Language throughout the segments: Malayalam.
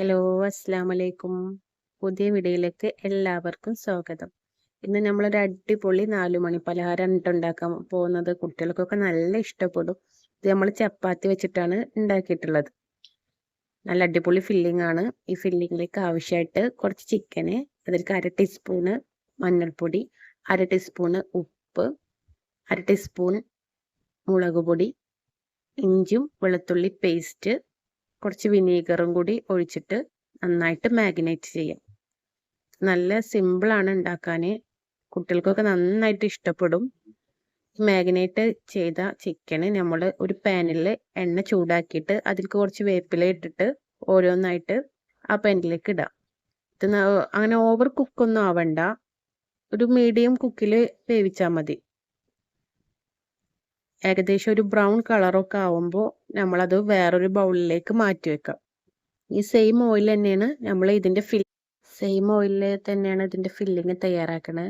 ഹലോ, അസ്സാം വലൈക്കും. പുതിയ വീഡിയോയിലേക്ക് എല്ലാവർക്കും സ്വാഗതം. ഇന്ന് നമ്മളൊരു അടിപൊളി 4 മണി പലഹാരം ഉണ്ടാക്കാൻ പോകുന്നത്. കുട്ടികൾക്കൊക്കെ നല്ല ഇഷ്ടപ്പെടും. ഇത് നമ്മൾ ചപ്പാത്തി വെച്ചിട്ടാണ് ഉണ്ടാക്കിയിട്ടുള്ളത്. നല്ല അടിപൊളി ഫില്ലിംഗ് ആണ്. ഈ ഫില്ലിങ്ങിലേക്ക് ആവശ്യമായിട്ട് കുറച്ച് ചിക്കന്, അതിലേക്ക് 1/2 ടീസ്പൂണ് മഞ്ഞൾപ്പൊടി, 1/2 ടീസ്പൂണ് ഉപ്പ്, 1/2 ടീസ്പൂൺ മുളക് പൊടി, ഇഞ്ചും വെളുത്തുള്ളി പേസ്റ്റ്, കുറച്ച് വിനീഗറും കൂടി ഒഴിച്ചിട്ട് നന്നായിട്ട് മാഗ്നേറ്റ് ചെയ്യാം. നല്ല സിമ്പിളാണ് ഉണ്ടാക്കാൻ. കുട്ടികൾക്കൊക്കെ നന്നായിട്ട് ഇഷ്ടപ്പെടും. മാഗ്നേറ്റ് ചെയ്ത ചിക്കന് നമ്മൾ ഒരു പാനിൽ എണ്ണ ചൂടാക്കിയിട്ട് അതിലേക്ക് കുറച്ച് വേപ്പില ഇട്ടിട്ട് ഓരോന്നായിട്ട് ആ പാനിലേക്ക് ഇടാം. ഇത് അങ്ങനെ ഓവർ കുക്കൊന്നും ആവണ്ട, ഒരു മീഡിയം കുക്കിൽ വേവിച്ചാൽ മതി. ഏകദേശം ഒരു ബ്രൗൺ കളറൊക്കെ ആവുമ്പോൾ നമ്മളത് വേറൊരു ബൗളിലേക്ക് മാറ്റി വെക്കാം. ഈ സെയിം ഓയിൽ തന്നെയാണ് നമ്മൾ ഇതിൻ്റെ ഫില്ലിങ് തയ്യാറാക്കണത്.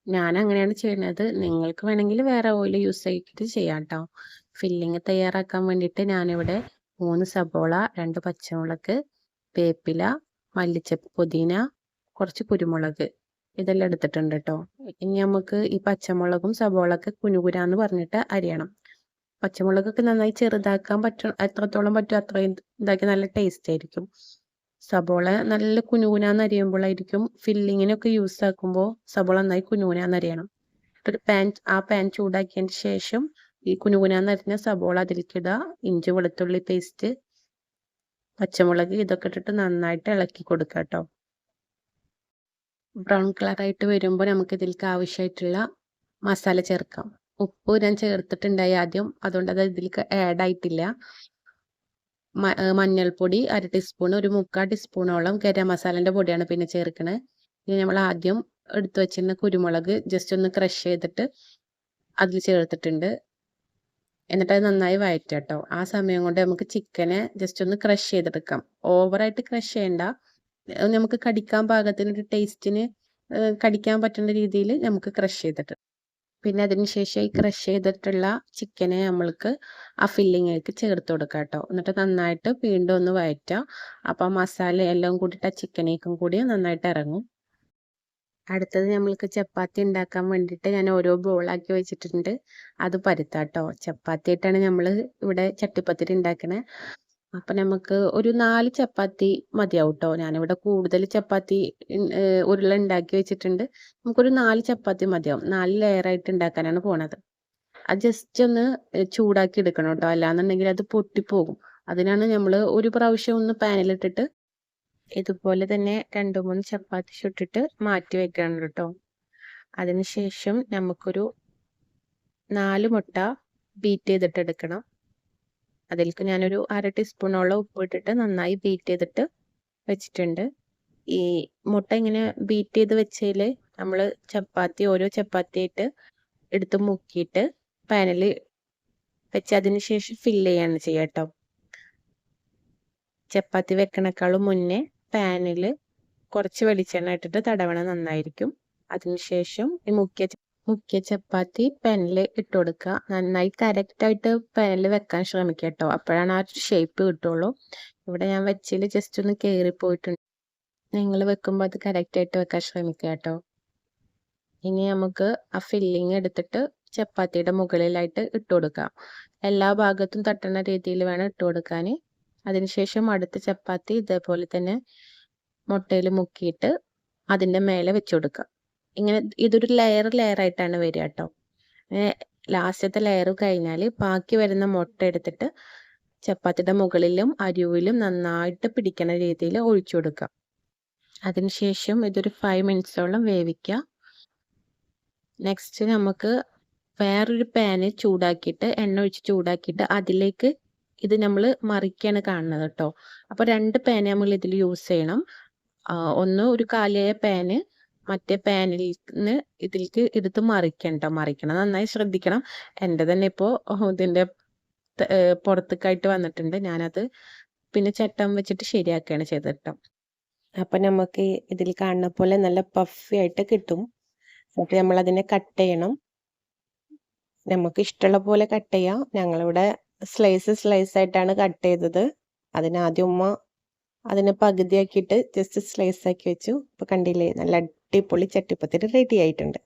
ഞാൻ അങ്ങനെയാണ് ചെയ്യുന്നത്. നിങ്ങൾക്ക് വേണമെങ്കിൽ വേറെ ഓയിൽ യൂസ് ചെയ്തിട്ട് ചെയ്യാം കേട്ടോ. ഫില്ലിങ് തയ്യാറാക്കാൻ വേണ്ടിയിട്ട് ഞാനിവിടെ 3 സബോള, 2 പച്ചമുളക്, വേപ്പില, മല്ലിച്ചപ്പ്, പുതിന, കുറച്ച് കുരുമുളക് ഇതെല്ലാം എടുത്തിട്ടുണ്ട് കേട്ടോ. ഇനി നമുക്ക് ഈ പച്ചമുളകും സബോളൊക്കെ കുനുകുരാന്ന് പറഞ്ഞിട്ട് അരിയണം. പച്ചമുളകൊക്കെ നന്നായി ചെറുതാക്കാൻ എത്രത്തോളം പറ്റും അത്രയും ഇതാക്കി നല്ല ടേസ്റ്റ് ആയിരിക്കും. സബോള നല്ല കുനുകുനാന്ന് അരിയുമ്പോഴായിരിക്കും ഫില്ലിങ്ങിനൊക്കെ യൂസ് ആക്കുമ്പോൾ സബോള നന്നായി കുനുകുനാന്ന് അരിയണം. ആ പാൻ ചൂടാക്കിയതിന് ശേഷം ഈ കുനുകുനാന്ന് അരിഞ്ഞ സബോള അതിലേക്ക് ഇടുക. ഇഞ്ചി വെളുത്തുള്ളി പേസ്റ്റ്, പച്ചമുളക് ഇതൊക്കെ ഇട്ടിട്ട് നന്നായിട്ട് ഇളക്കി കൊടുക്കുക കേട്ടോ. ബ്രൗൺ കളറായിട്ട് വരുമ്പോൾ നമുക്ക് ഇതിലേക്ക് ആവശ്യമായിട്ടുള്ള മസാല ചേർക്കാം. ഉപ്പ് ഞാൻ ചേർത്തിട്ടുണ്ടായി ആദ്യം, അതുകൊണ്ട് അത് ഇതിലേക്ക് ആഡ് ആയിട്ടില്ല. മഞ്ഞൾപ്പൊടി 1/2 ടീസ്പൂൺ, ഒരു 3/4 ടീസ്പൂണോളം ഗരം മസാലൻ്റെ പൊടിയാണ് പിന്നെ ചേർക്കണത്. ഇനി നമ്മൾ ആദ്യം എടുത്തു വെച്ചിരുന്ന കുരുമുളക് ജസ്റ്റ് ഒന്ന് ക്രഷ് ചെയ്തിട്ട് അതിൽ ചേർത്തിട്ടുണ്ട്. എന്നിട്ട് അത് നന്നായി വഴറ്റുക കേട്ടോ. ആ സമയം കൊണ്ട് നമുക്ക് ചിക്കനെ ജസ്റ്റ് ഒന്ന് ക്രഷ് ചെയ്തെടുക്കാം. ഓവറായിട്ട് ക്രഷ് ചെയ്യണ്ട, നമുക്ക് കടിക്കാൻ പാകത്തിന് ഒരു ടേസ്റ്റിന് കടിക്കാൻ പറ്റുന്ന രീതിയിൽ നമുക്ക് ക്രഷ് ചെയ്തിട്ട്, പിന്നെ അതിന് ശേഷം ഈ ക്രഷ് ചെയ്തിട്ടുള്ള ചിക്കനെ നമ്മൾക്ക് ആ ഫില്ലിങ്ങിലേക്ക് ചേർത്ത് കൊടുക്കാം കേട്ടോ. എന്നിട്ട് നന്നായിട്ട് വീണ്ടും ഒന്ന് വഴറ്റുക. അപ്പോൾ മസാല എല്ലാം കൂടിയിട്ട് ആ ചിക്കനേക്കും കൂടി നന്നായിട്ട് ഇറങ്ങും. അടുത്തത് നമ്മൾക്ക് ചപ്പാത്തി ഉണ്ടാക്കാൻ വേണ്ടിയിട്ട് ഞാൻ ഓരോ ബോളാക്കി വെച്ചിട്ടുണ്ട്. അത് പരുത്താം കേട്ടോ. ചപ്പാത്തി ആയിട്ടാണ് നമ്മൾ ഇവിടെ ചട്ടിപ്പത്തിരി ഉണ്ടാക്കണേ. അപ്പം നമുക്ക് ഒരു 4 ചപ്പാത്തി മതിയാവും കേട്ടോ. ഞാനിവിടെ കൂടുതൽ ചപ്പാത്തി ഉരുള ഉണ്ടാക്കി വെച്ചിട്ടുണ്ട്. നമുക്കൊരു 4 ചപ്പാത്തി മതിയാവും. 4 ലെയറായിട്ട് ഉണ്ടാക്കാനാണ് പോണത്. അത് ജസ്റ്റ് ഒന്ന് ചൂടാക്കി എടുക്കണം കേട്ടോ, അല്ലാന്നുണ്ടെങ്കിൽ അത് പൊട്ടിപ്പോകും. അതിനാണ് നമ്മൾ ഒരു പ്രാവശ്യം ഒന്ന് പാനിലിട്ടിട്ട് ഇതുപോലെ തന്നെ 2-3 ചപ്പാത്തി ചുട്ടിട്ട് മാറ്റി വെക്കണം കേട്ടോ. അതിനുശേഷം നമുക്കൊരു 4 മുട്ട ബീറ്റ് ചെയ്തിട്ട് എടുക്കണം. അതിലേക്ക് ഞാനൊരു 1/2 ടീസ്പൂണോളം ഉപ്പ് ഇട്ടിട്ട് നന്നായി ബീറ്റ് ചെയ്തിട്ട് വെച്ചിട്ടുണ്ട്. ഈ മുട്ട ഇങ്ങനെ ബീറ്റ് ചെയ്ത് വെച്ചതിൽ നമ്മൾ ഓരോ ചപ്പാത്തിയായിട്ട് എടുത്ത് മുക്കിയിട്ട് പാനിൽ വെച്ച് അതിന് ശേഷം ഫില്ല് ചെയ്യാണ് ചെയ്യുക കേട്ടോ. ചപ്പാത്തി വെക്കണേക്കാളും മുന്നേ പാനിൽ കുറച്ച് വെളിച്ചെണ്ണ ഇട്ടിട്ട് തടവണം, നന്നായിരിക്കും. അതിനുശേഷം ഈ മുക്കിയ ചപ്പാത്തി പാനിൽ ഇട്ട് കൊടുക്കുക. നന്നായി കറക്റ്റായിട്ട് പാനിൽ വെക്കാൻ ശ്രമിക്കുക കേട്ടോ, അപ്പോഴാണ് ആ ഒരു ഷേപ്പ് കിട്ടുള്ളൂ. ഇവിടെ ഞാൻ വെച്ചതിൽ ജസ്റ്റ് ഒന്ന് കയറിപ്പോയിട്ടുണ്ട്. നിങ്ങൾ വെക്കുമ്പോൾ അത് കറക്റ്റായിട്ട് വെക്കാൻ ശ്രമിക്കുക കേട്ടോ. ഇനി നമുക്ക് ആ ഫില്ലിങ് എടുത്തിട്ട് ചപ്പാത്തിയുടെ മുകളിലായിട്ട് ഇട്ട് കൊടുക്കാം. എല്ലാ ഭാഗത്തും തട്ടുന്ന രീതിയിൽ വേണം ഇട്ട് കൊടുക്കാൻ. അതിനുശേഷം അടുത്ത ചപ്പാത്തി ഇതേപോലെ തന്നെ മുട്ടയിൽ മുക്കിയിട്ട് അതിൻ്റെ മേലെ വെച്ച് കൊടുക്കുക. ഇങ്ങനെ ഇതൊരു ലെയറായിട്ടാണ് വരിക കേട്ടോ. ലാസ്റ്റത്തെ ലെയർ കഴിഞ്ഞാൽ ബാക്കി വരുന്ന മുട്ട എടുത്തിട്ട് ചപ്പാത്തിയുടെ മുകളിലും അരിവിലും നന്നായിട്ട് പിടിക്കുന്ന രീതിയിൽ ഒഴിച്ചു കൊടുക്കുക. അതിനുശേഷം ഇതൊരു 5 മിനിറ്റ്സോളം വേവിക്കുക. നെക്സ്റ്റ് നമുക്ക് വേറൊരു പാന് ചൂടാക്കിയിട്ട് എണ്ണ ഒഴിച്ച് ചൂടാക്കിയിട്ട് അതിലേക്ക് ഇത് നമ്മൾ മറിക്കാണ് കാണുന്നത് കേട്ടോ. അപ്പോൾ 2 പാന് നമ്മൾ ഇതിൽ യൂസ് ചെയ്യണം. ഒന്ന് ഒരു കാലിയായ പാന്, മറ്റേ പാനിൽ നിന്ന് ഇതിലേക്ക് എടുത്ത് മറിക്കണം. നന്നായി ശ്രദ്ധിക്കണം. എൻ്റെ തന്നെ ഇപ്പോൾ ഇതിൻ്റെ പുറത്തേക്കായിട്ട് വന്നിട്ടുണ്ട്. ഞാനത് പിന്നെ ചട്ടം വെച്ചിട്ട് ശരിയാക്കുകയാണ് ചെയ്തത് കേട്ടോ. അപ്പം നമുക്ക് ഇതിൽ കാണുന്ന പോലെ നല്ല പഫി ആയിട്ട് കിട്ടും. എന്നിട്ട് നമ്മളതിനെ കട്ട് ചെയ്യണം. നമുക്ക് ഇഷ്ടമുള്ള പോലെ കട്ട് ചെയ്യാം. ഞങ്ങളിവിടെ സ്ലൈസ് ആയിട്ടാണ് കട്ട് ചെയ്തത്. അതിനാദ്യം ഉമ്മ അതിനെ പകുതിയാക്കിയിട്ട് ജസ്റ്റ് സ്ലൈസ് ആക്കി വെച്ചു. ഇപ്പോൾ കണ്ടില്ലേ, നല്ല അടിപൊളി ചട്ടിപ്പത്തിരി റെഡി ആയിട്ടുണ്ട്.